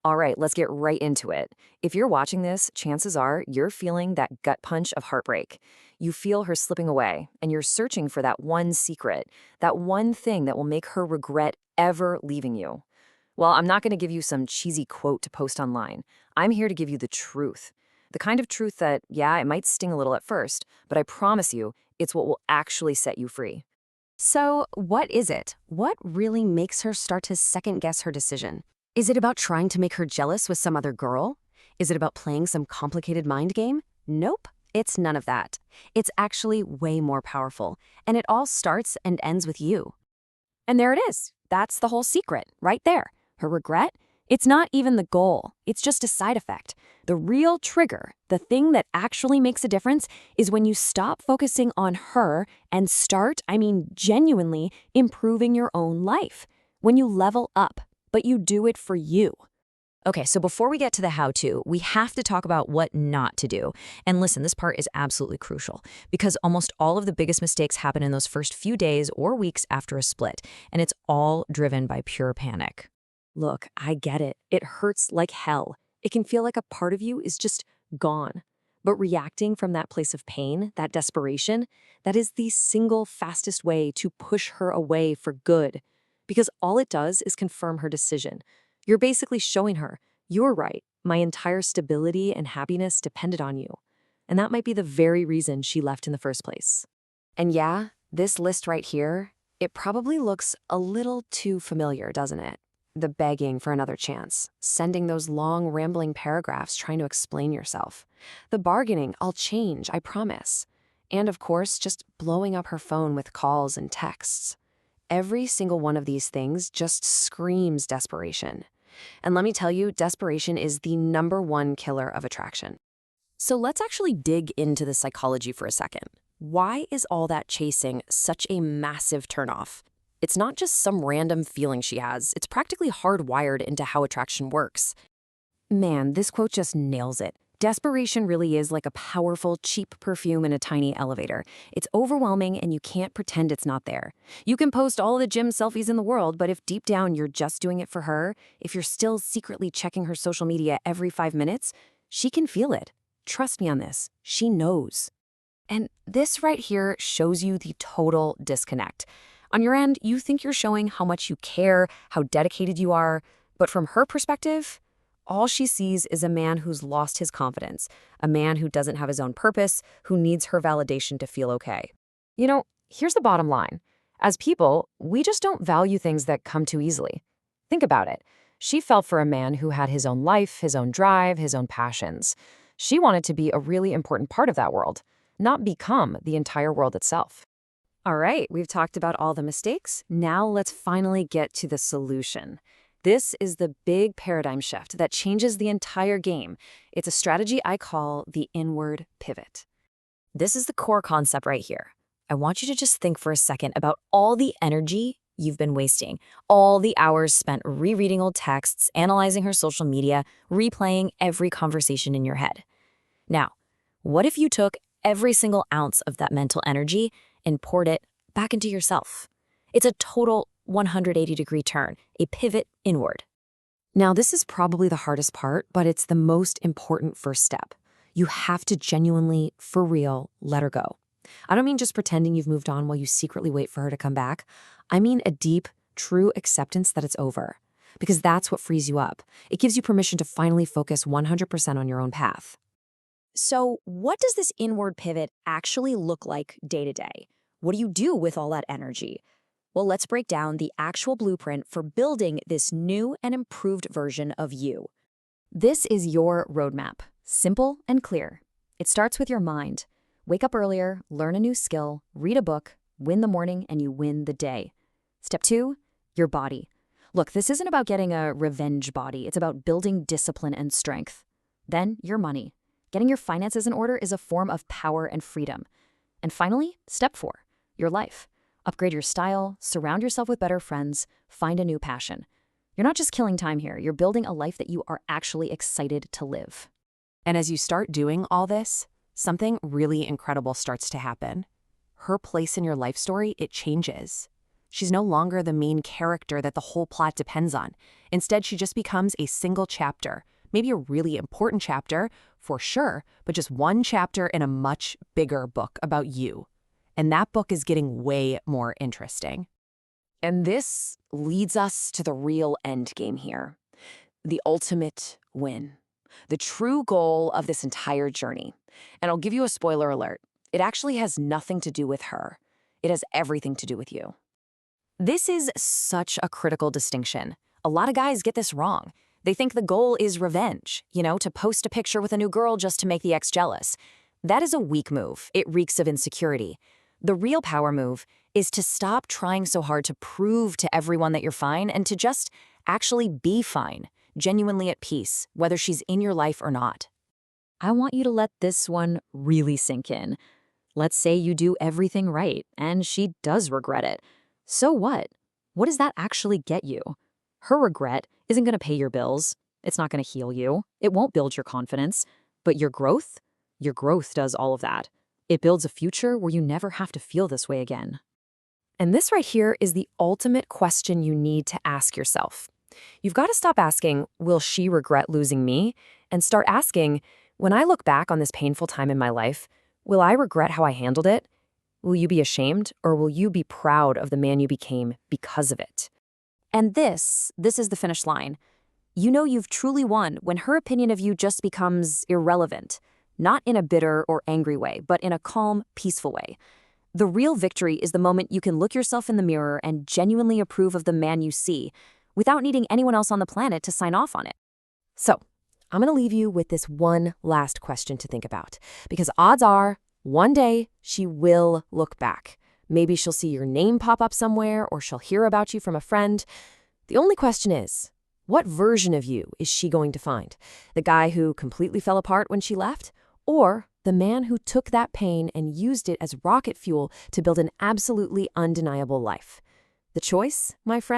All right, let's get right into it. If you're watching this, chances are you're feeling that gut punch of heartbreak. You feel her slipping away, and you're searching for that one secret, that one thing that will make her regret ever leaving you. Well, I'm not going to give you some cheesy quote to post online. I'm here to give you the truth. The kind of truth that, yeah, it might sting a little at first, but I promise you, it's what will actually set you free. So, what is it? What really makes her start to second guess her decision? Is it about trying to make her jealous with some other girl? Is it about playing some complicated mind game? Nope, it's none of that. It's actually way more powerful, and it all starts and ends with you. And there it is. That's the whole secret, right there. Her regret? It's not even the goal. It's just a side effect. The real trigger, the thing that actually makes a difference, is when you stop focusing on her and start, genuinely improving your own life. When you level up, but you do it for you. Okay, so before we get to the how-to, we have to talk about what not to do. And listen, this part is absolutely crucial because almost all of the biggest mistakes happen in those first few days or weeks after a split, and it's all driven by pure panic. Look, I get it. It hurts like hell. It can feel like a part of you is just gone. But reacting from that place of pain, that desperation, that is the single fastest way to push her away for good. Because all it does is confirm her decision. You're basically showing her, you're right, my entire stability and happiness depended on you. And that might be the very reason she left in the first place. And yeah, this list right here, it probably looks a little too familiar, doesn't it? The begging for another chance, sending those long, rambling paragraphs trying to explain yourself. The bargaining, I'll change, I promise. And of course, just blowing up her phone with calls and texts. Every single one of these things just screams desperation. And let me tell you, desperation is the #1 killer of attraction. So let's actually dig into the psychology for a second. Why is all that chasing such a massive turnoff? It's not just some random feeling she has. It's practically hardwired into how attraction works. Man, this quote just nails it. Desperation really is like a powerful, cheap perfume in a tiny elevator. It's overwhelming and you can't pretend it's not there. You can post all the gym selfies in the world, but if deep down you're just doing it for her, if you're still secretly checking her social media every 5 minutes, she can feel it. Trust me on this. She knows. And this right here shows you the total disconnect. On your end, you think you're showing how much you care, how dedicated you are, but from her perspective, all she sees is a man who's lost his confidence, a man who doesn't have his own purpose, who needs her validation to feel okay. You know, here's the bottom line. As people, we just don't value things that come too easily. Think about it. She fell for a man who had his own life, his own drive, his own passions. She wanted to be a really important part of that world, not become the entire world itself. All right, we've talked about all the mistakes. Now let's finally get to the solution. This is the big paradigm shift that changes the entire game. It's a strategy I call the inward pivot. This is the core concept right here. I want you to just think for a second about all the energy you've been wasting, all the hours spent rereading old texts, analyzing her social media, replaying every conversation in your head. Now, what if you took every single ounce of that mental energy and poured it back into yourself? It's a total 180-degree turn, a pivot inward. Now, this is probably the hardest part, but it's the most important first step. You have to genuinely, for real, let her go. I don't mean just pretending you've moved on while you secretly wait for her to come back. I mean a deep, true acceptance that it's over. Because that's what frees you up. It gives you permission to finally focus 100% on your own path. So, what does this inward pivot actually look like day to day? What do you do with all that energy? Well, let's break down the actual blueprint for building this new and improved version of you. This is your roadmap, simple and clear. It starts with your mind. Wake up earlier, learn a new skill, read a book, win the morning, and you win the day. Step 2, your body. Look, this isn't about getting a revenge body. It's about building discipline and strength. Then, your money. Getting your finances in order is a form of power and freedom. And finally, step 4, your life. Upgrade your style, surround yourself with better friends, find a new passion. You're not just killing time here, you're building a life that you are actually excited to live. And as you start doing all this, something really incredible starts to happen. Her place in your life story, it changes. She's no longer the main character that the whole plot depends on. Instead, she just becomes a single chapter, maybe a really important chapter, for sure, but just one chapter in a much bigger book about you. And that book is getting way more interesting. And this leads us to the real end game here. The ultimate win. The true goal of this entire journey. And I'll give you a spoiler alert. It actually has nothing to do with her. It has everything to do with you. This is such a critical distinction. A lot of guys get this wrong. They think the goal is revenge, to post a picture with a new girl just to make the ex jealous. That is a weak move. It reeks of insecurity. The real power move is to stop trying so hard to prove to everyone that you're fine and to just actually be fine, genuinely at peace, whether she's in your life or not. I want you to let this one really sink in. Let's say you do everything right, and she does regret it. So what? What does that actually get you? Her regret isn't going to pay your bills. It's not going to heal you. It won't build your confidence. But your growth does all of that. It builds a future where you never have to feel this way again. And this right here is the ultimate question you need to ask yourself. You've got to stop asking, will she regret losing me? And start asking, when I look back on this painful time in my life, will I regret how I handled it? Will you be ashamed, or will you be proud of the man you became because of it? And this is the finish line. You know you've truly won when her opinion of you just becomes irrelevant, not in a bitter or angry way, but in a calm, peaceful way. The real victory is the moment you can look yourself in the mirror and genuinely approve of the man you see, without needing anyone else on the planet to sign off on it. So, I'm going to leave you with this one last question to think about, because odds are, one day she will look back. Maybe she'll see your name pop up somewhere, or she'll hear about you from a friend. The only question is, what version of you is she going to find? The guy who completely fell apart when she left? Or the man who took that pain and used it as rocket fuel to build an absolutely undeniable life? The choice, my friend,